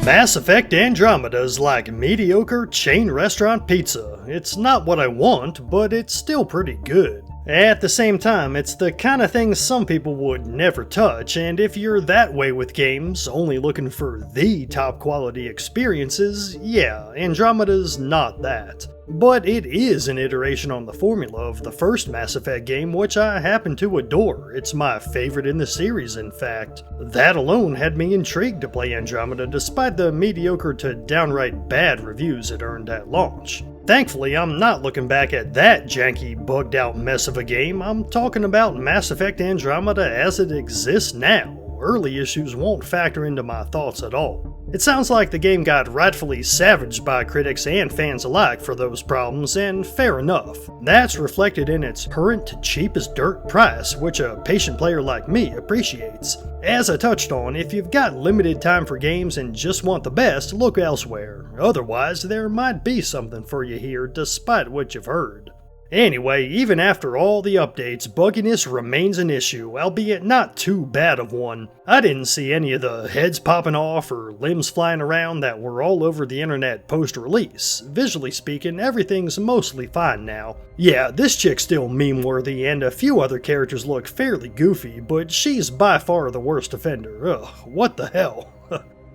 Mass Effect Andromeda is like mediocre chain restaurant pizza. It's not what I want, but it's still pretty good. At the same time, it's the kind of thing some people would never touch, and if you're that way with games, only looking for the top quality experiences, yeah, Andromeda's not that. But it is an iteration on the formula of the first Mass Effect game, which I happen to adore. It's my favorite in the series, in fact. That alone had me intrigued to play Andromeda despite the mediocre to downright bad reviews it earned at launch. Thankfully, I'm not looking back at that janky, bugged out mess of a game. I'm talking about Mass Effect Andromeda as it exists now. Early issues won't factor into my thoughts at all. It sounds like the game got rightfully savaged by critics and fans alike for those problems, and fair enough. That's reflected in its current cheap as dirt price, which a patient player like me appreciates. As I touched on, if you've got limited time for games and just want the best, look elsewhere. Otherwise, there might be something for you here despite what you've heard. Anyway, even after all the updates, bugginess remains an issue, albeit not too bad of one. I didn't see any of the heads popping off or limbs flying around that were all over the internet post-release. Visually speaking, everything's mostly fine now. Yeah, this chick's still meme-worthy and a few other characters look fairly goofy, but she's by far the worst offender. Ugh, what the hell?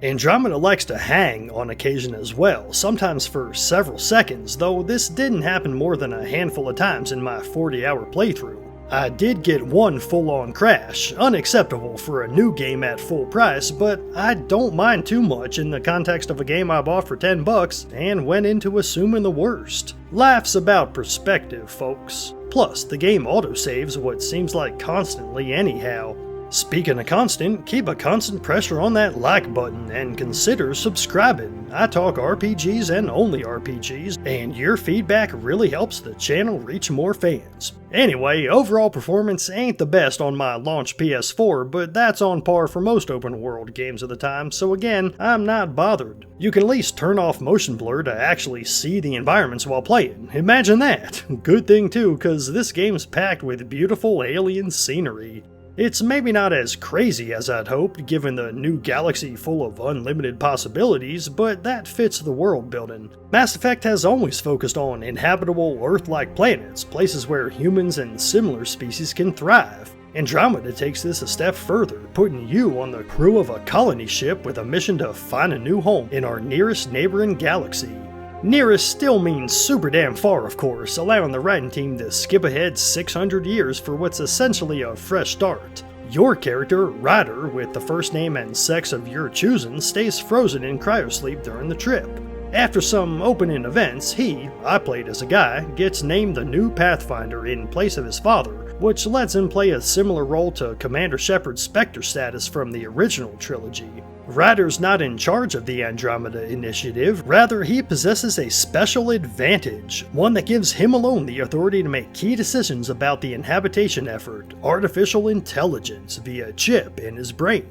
Andromeda likes to hang on occasion as well, sometimes for several seconds, though this didn't happen more than a handful of times in my 40-hour playthrough. I did get one full-on crash, unacceptable for a new game at full price, but I don't mind too much in the context of a game I bought for $10 and went into assuming the worst. Life's about perspective, folks. Plus, the game autosaves what seems like constantly anyhow. Speaking of constant, keep a constant pressure on that like button and consider subscribing. I talk RPGs and only RPGs, and your feedback really helps the channel reach more fans. Anyway, overall performance ain't the best on my launch PS4, but that's on par for most open world games of the time, so again, I'm not bothered. You can at least turn off motion blur to actually see the environments while playing. Imagine that! Good thing too, cause this game's packed with beautiful alien scenery. It's maybe not as crazy as I'd hoped, given the new galaxy full of unlimited possibilities, but that fits the world building. Mass Effect has always focused on inhabitable Earth-like planets, places where humans and similar species can thrive. Andromeda takes this a step further, putting you on the crew of a colony ship with a mission to find a new home in our nearest neighboring galaxy. Nearest still means super damn far, of course, allowing the writing team to skip ahead 600 years for what's essentially a fresh start. Your character, Ryder, with the first name and sex of your choosing, stays frozen in cryosleep during the trip. After some opening events, he, I played as a guy, gets named the new Pathfinder in place of his father, which lets him play a similar role to Commander Shepard's Spectre status from the original trilogy. Ryder's not in charge of the Andromeda Initiative, rather he possesses a special advantage, one that gives him alone the authority to make key decisions about the inhabitation effort, artificial intelligence via chip in his brain.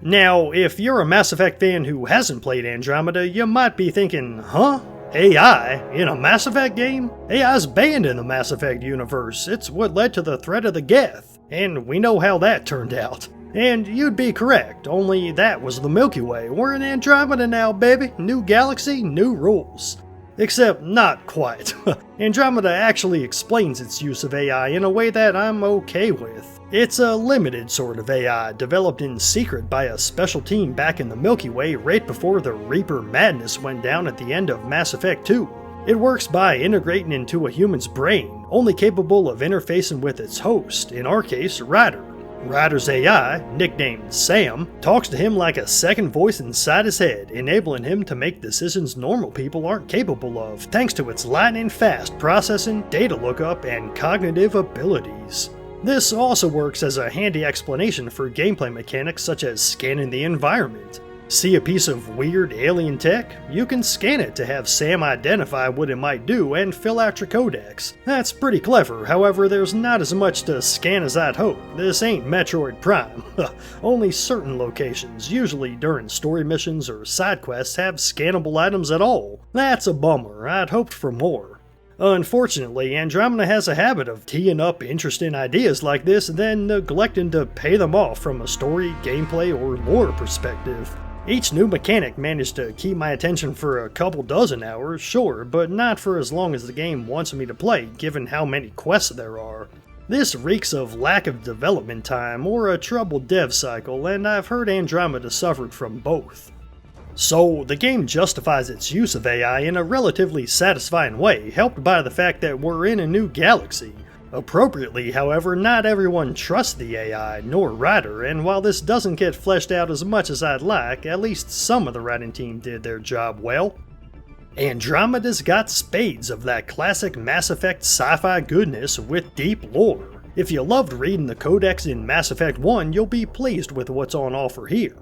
Now, if you're a Mass Effect fan who hasn't played Andromeda, you might be thinking, huh? AI in a Mass Effect game? AI's banned in the Mass Effect universe. It's what led to the threat of the Geth, and we know how that turned out. And you'd be correct, only that was the Milky Way. We're in Andromeda now, baby. New galaxy, new rules. Except not quite. Andromeda actually explains its use of AI in a way that I'm okay with. It's a limited sort of AI, developed in secret by a special team back in the Milky Way right before the Reaper madness went down at the end of Mass Effect 2. It works by integrating into a human's brain, only capable of interfacing with its host, in our case, Ryder. Ryder's AI, nicknamed Sam, talks to him like a second voice inside his head, enabling him to make decisions normal people aren't capable of, thanks to its lightning-fast processing, data lookup, and cognitive abilities. This also works as a handy explanation for gameplay mechanics such as scanning the environment. See a piece of weird alien tech? You can scan it to have Sam identify what it might do and fill out your codex. That's pretty clever, however there's not as much to scan as I'd hope. This ain't Metroid Prime. Only certain locations, usually during story missions or side quests, have scannable items at all. That's a bummer, I'd hoped for more. Unfortunately, Andromeda has a habit of teeing up interesting ideas like this and then neglecting to pay them off from a story, gameplay, or lore perspective. Each new mechanic managed to keep my attention for a couple dozen hours, sure, but not for as long as the game wants me to play, given how many quests there are. This reeks of lack of development time or a troubled dev cycle, and I've heard Andromeda suffered from both. So, the game justifies its use of AI in a relatively satisfying way, helped by the fact that we're in a new galaxy. Appropriately, however, not everyone trusts the AI, nor writer, and while this doesn't get fleshed out as much as I'd like, at least some of the writing team did their job well. Andromeda's got spades of that classic Mass Effect sci-fi goodness with deep lore. If you loved reading the codex in Mass Effect 1, you'll be pleased with what's on offer here.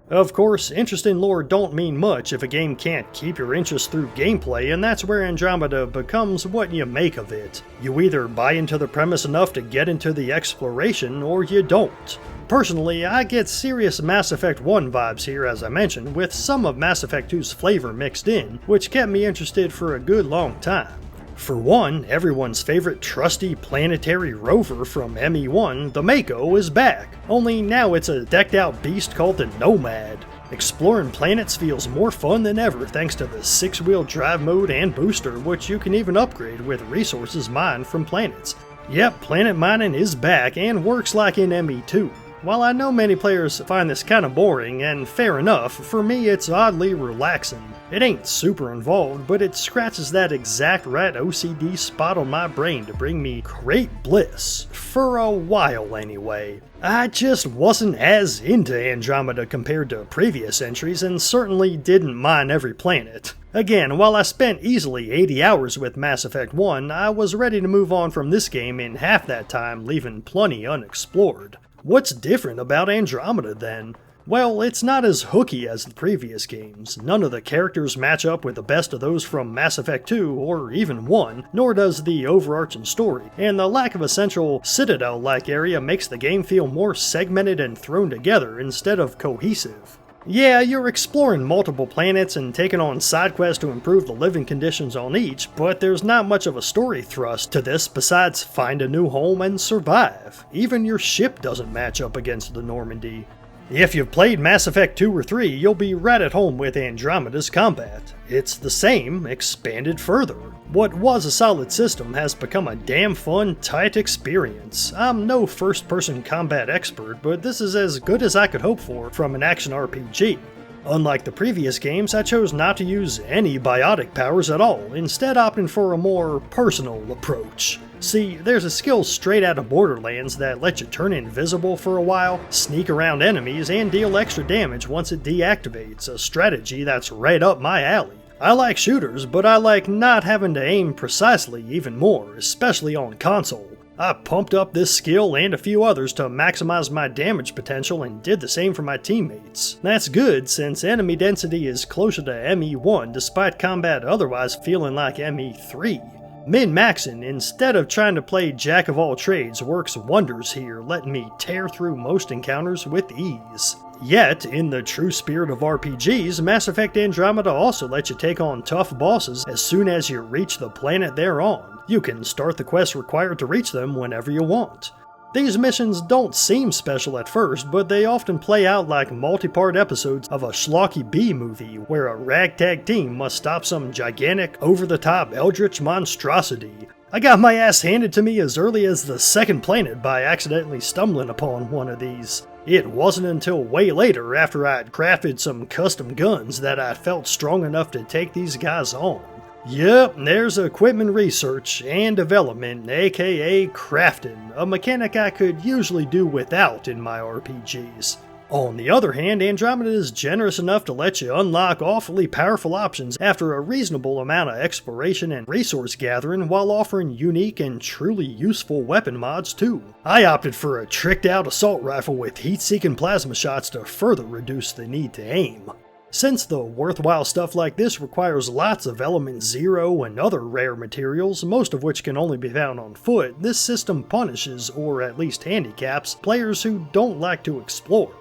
Of course, interest in lore don't mean much if a game can't keep your interest through gameplay, and that's where Andromeda becomes what you make of it. You either buy into the premise enough to get into the exploration, or you don't. Personally, I get serious Mass Effect 1 vibes here, as I mentioned, with some of Mass Effect 2's flavor mixed in, which kept me interested for a good long time. For one, everyone's favorite trusty planetary rover from ME1, the Mako, is back, only now it's a decked out beast called the Nomad. Exploring planets feels more fun than ever thanks to the 6-wheel drive mode and booster, which you can even upgrade with resources mined from planets. Yep, planet mining is back and works like in ME2. While I know many players find this kinda boring, and fair enough, for me it's oddly relaxing. It ain't super involved, but it scratches that exact right OCD spot on my brain to bring me great bliss. For a while anyway. I just wasn't as into Andromeda compared to previous entries, and certainly didn't mine every planet. Again, while I spent easily 80 hours with Mass Effect 1, I was ready to move on from this game in half that time, leaving plenty unexplored. What's different about Andromeda then? Well, it's not as hooky as the previous games. None of the characters match up with the best of those from Mass Effect 2 or even 1, nor does the overarching story, and the lack of a central Citadel-like area makes the game feel more segmented and thrown together instead of cohesive. Yeah, you're exploring multiple planets and taking on side quests to improve the living conditions on each, but there's not much of a story thrust to this besides find a new home and survive. Even your ship doesn't match up against the Normandy. If you've played Mass Effect 2 or 3, you'll be right at home with Andromeda's combat. It's the same, expanded further. What was a solid system has become a damn fun, tight experience. I'm no first-person combat expert, but this is as good as I could hope for from an action RPG. Unlike the previous games, I chose not to use any biotic powers at all, instead opting for a more personal approach. See, there's a skill straight out of Borderlands that lets you turn invisible for a while, sneak around enemies, and deal extra damage once it deactivates, a strategy that's right up my alley. I like shooters, but I like not having to aim precisely even more, especially on console. I pumped up this skill and a few others to maximize my damage potential and did the same for my teammates. That's good since enemy density is closer to ME1 despite combat otherwise feeling like ME3. Min-maxing instead of trying to play jack of all trades works wonders here, letting me tear through most encounters with ease. Yet, in the true spirit of RPGs, Mass Effect Andromeda also lets you take on tough bosses as soon as you reach the planet they're on. You can start the quests required to reach them whenever you want. These missions don't seem special at first, but they often play out like multi-part episodes of a schlocky B-movie where a ragtag team must stop some gigantic, over-the-top eldritch monstrosity. I got my ass handed to me as early as the second planet by accidentally stumbling upon one of these. It wasn't until way later, after I'd crafted some custom guns, that I felt strong enough to take these guys on. Yep, there's equipment research and development, aka crafting, a mechanic I could usually do without in my RPGs. On the other hand, Andromeda is generous enough to let you unlock awfully powerful options after a reasonable amount of exploration and resource gathering while offering unique and truly useful weapon mods too. I opted for a tricked out assault rifle with heat-seeking plasma shots to further reduce the need to aim. Since the worthwhile stuff like this requires lots of Element Zero and other rare materials, most of which can only be found on foot, this system punishes, or at least handicaps, players who don't like to explore.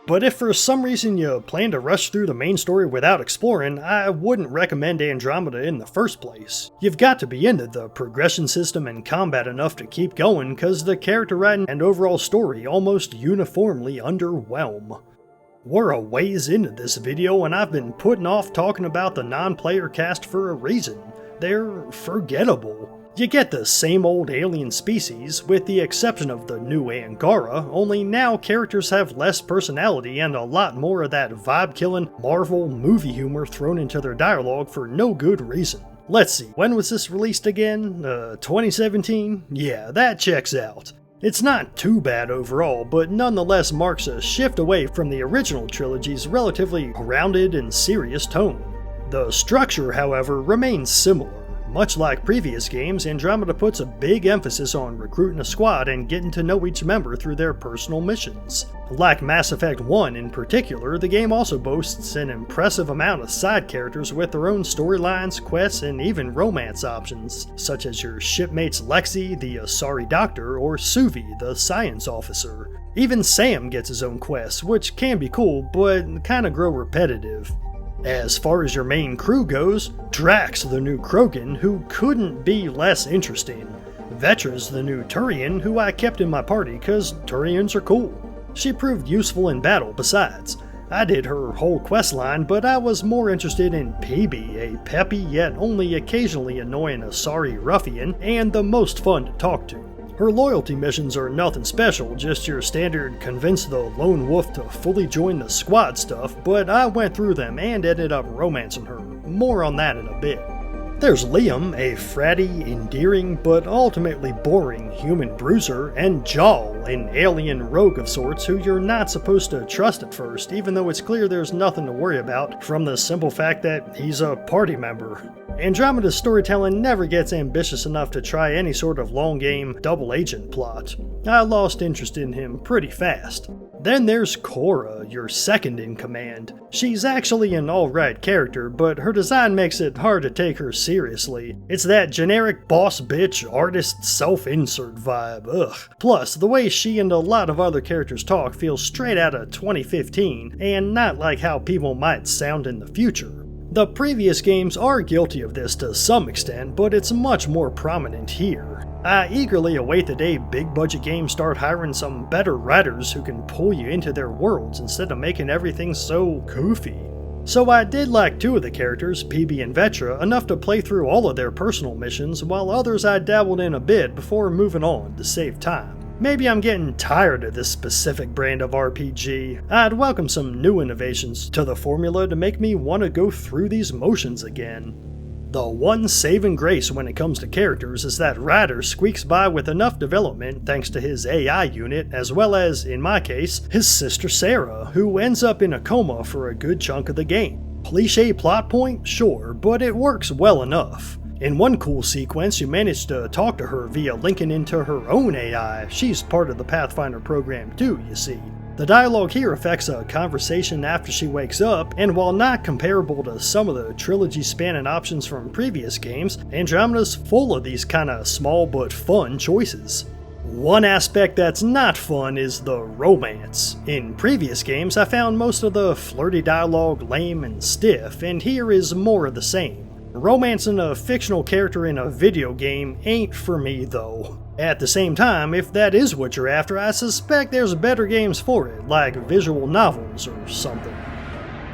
But if for some reason you plan to rush through the main story without exploring, I wouldn't recommend Andromeda in the first place. You've got to be into the progression system and combat enough to keep going, cause the character writing and overall story almost uniformly underwhelm. We're a ways into this video and I've been putting off talking about the non-player cast for a reason. They're forgettable. You get the same old alien species, with the exception of the new Angara, only now characters have less personality and a lot more of that vibe-killing Marvel movie humor thrown into their dialogue for no good reason. Let's see, when was this released again? 2017? Yeah, that checks out. It's not too bad overall, but nonetheless marks a shift away from the original trilogy's relatively grounded and serious tone. The structure, however, remains similar. Much like previous games, Andromeda puts a big emphasis on recruiting a squad and getting to know each member through their personal missions. Like Mass Effect 1 in particular, the game also boasts an impressive amount of side characters with their own storylines, quests, and even romance options, such as your shipmates Lexi, the Asari doctor, or Suvi, the science officer. Even Sam gets his own quests, which can be cool, but kinda grow repetitive. As far as your main crew goes, Drax, the new Krogan, who couldn't be less interesting. Vetra's the new Turian, who I kept in my party cause Turians are cool. She proved useful in battle besides. I did her whole questline, but I was more interested in PB, a peppy yet only occasionally annoying Asari ruffian, and the most fun to talk to. Her loyalty missions are nothing special, just your standard convince the lone wolf to fully join the squad stuff, but I went through them and ended up romancing her. More on that in a bit. There's Liam, a fratty, endearing, but ultimately boring human bruiser, and Jaal, an alien rogue of sorts who you're not supposed to trust at first, even though it's clear there's nothing to worry about from the simple fact that he's a party member. Andromeda's storytelling never gets ambitious enough to try any sort of long-game double agent plot. I lost interest in him pretty fast. Then there's Cora, your second in command. She's actually an alright character, but her design makes it hard to take her seriously. It's that generic boss bitch artist self-insert vibe, ugh. Plus, the way she and a lot of other characters talk feels straight out of 2015, and not like how people might sound in the future. The previous games are guilty of this to some extent, but it's much more prominent here. I eagerly await the day big budget games start hiring some better writers who can pull you into their worlds instead of making everything so goofy. So I did like two of the characters, PB and Vetra, enough to play through all of their personal missions, while others I dabbled in a bit before moving on to save time. Maybe I'm getting tired of this specific brand of RPG. I'd welcome some new innovations to the formula to make me want to go through these motions again. The one saving grace when it comes to characters is that Ryder squeaks by with enough development thanks to his AI unit, as well as, in my case, his sister Sarah, who ends up in a coma for a good chunk of the game. Cliché plot point? Sure, but it works well enough. In one cool sequence, you manage to talk to her via linking into her own AI. She's part of the Pathfinder program too, you see. The dialogue here affects a conversation after she wakes up, and while not comparable to some of the trilogy-spanning options from previous games, Andromeda's full of these kinda small but fun choices. One aspect that's not fun is the romance. In previous games, I found most of the flirty dialogue lame and stiff, and here is more of the same. Romancing a fictional character in a video game ain't for me though. At the same time, if that is what you're after, I suspect there's better games for it, like visual novels or something.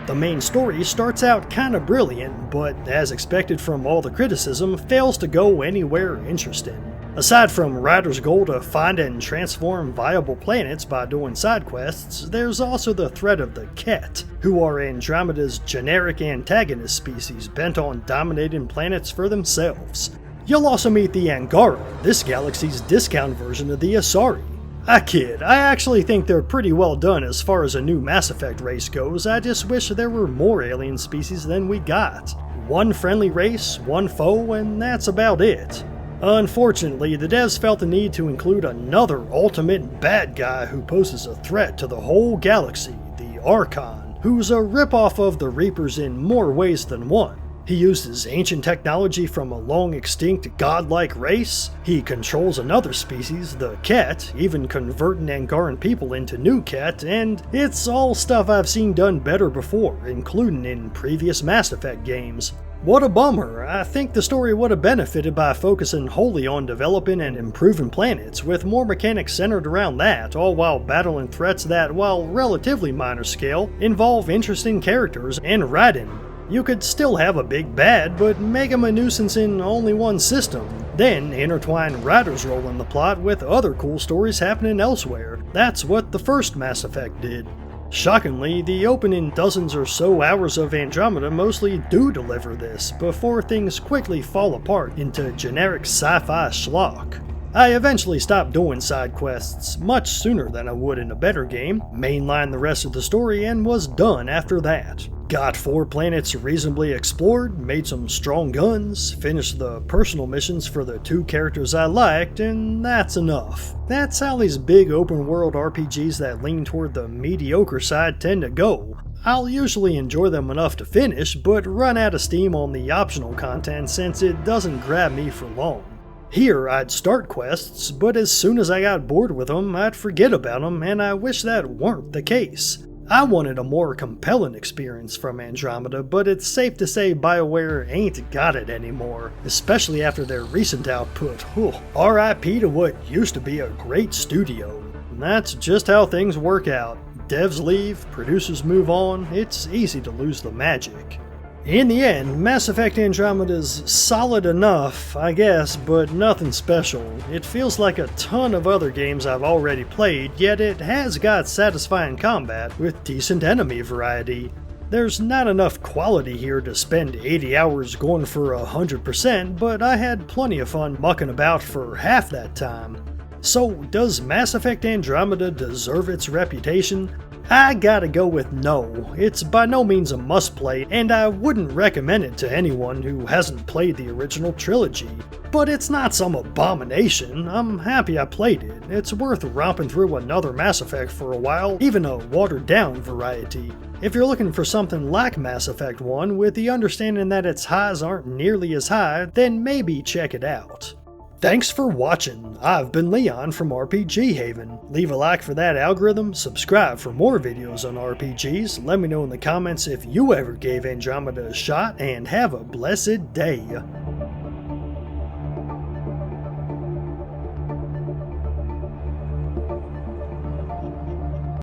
The main story starts out kinda brilliant, but as expected from all the criticism, fails to go anywhere interesting. Aside from Ryder's goal to find and transform viable planets by doing side quests, there's also the threat of the Ket, who are Andromeda's generic antagonist species bent on dominating planets for themselves. You'll also meet the Angara, this galaxy's discount version of the Asari. I kid, I actually think they're pretty well done as far as a new Mass Effect race goes. I just wish there were more alien species than we got. One friendly race, one foe, and that's about it. Unfortunately, the devs felt the need to include another ultimate bad guy who poses a threat to the whole galaxy, the Archon, who's a ripoff of the Reapers in more ways than one. He uses ancient technology from a long-extinct godlike race. He controls another species, the Ket, even converting Angaran people into new Ket, and it's all stuff I've seen done better before, including in previous Mass Effect games. What a bummer. I think the story would have benefited by focusing wholly on developing and improving planets, with more mechanics centered around that, all while battling threats that, while relatively minor scale, involve interesting characters and writing. You could still have a big bad, but make him a nuisance in only one system. Then intertwine writer's role in the plot with other cool stories happening elsewhere. That's what the first Mass Effect did. Shockingly, the opening dozens or so hours of Andromeda mostly do deliver this, before things quickly fall apart into generic sci-fi schlock. I eventually stopped doing side quests much sooner than I would in a better game, mainlined the rest of the story, and was done after that. Got 4 planets reasonably explored, made some strong guns, finished the personal missions for the 2 characters I liked, and that's enough. That's how these big open world RPGs that lean toward the mediocre side tend to go. I'll usually enjoy them enough to finish, but run out of steam on the optional content since it doesn't grab me for long. Here, I'd start quests, but as soon as I got bored with them, I'd forget about them, and I wish that weren't the case. I wanted a more compelling experience from Andromeda, but it's safe to say BioWare ain't got it anymore, especially after their recent output. RIP to what used to be a great studio. And that's just how things work out. Devs leave, producers move on, it's easy to lose the magic. In the end, Mass Effect Andromeda's solid enough, I guess, but nothing special. It feels like a ton of other games I've already played, yet it has got satisfying combat with decent enemy variety. There's not enough quality here to spend 80 hours going for 100%, but I had plenty of fun mucking about for half that time. So, does Mass Effect Andromeda deserve its reputation? I gotta go with no. It's by no means a must-play, and I wouldn't recommend it to anyone who hasn't played the original trilogy. But it's not some abomination. I'm happy I played it. It's worth romping through another Mass Effect for a while, even a watered-down variety. If you're looking for something like Mass Effect 1 with the understanding that its highs aren't nearly as high, then maybe check it out. Thanks for watching. I've been Leon from RPG Haven. Leave a like for that algorithm, subscribe for more videos on RPGs, let me know in the comments if you ever gave Andromeda a shot, and have a blessed day.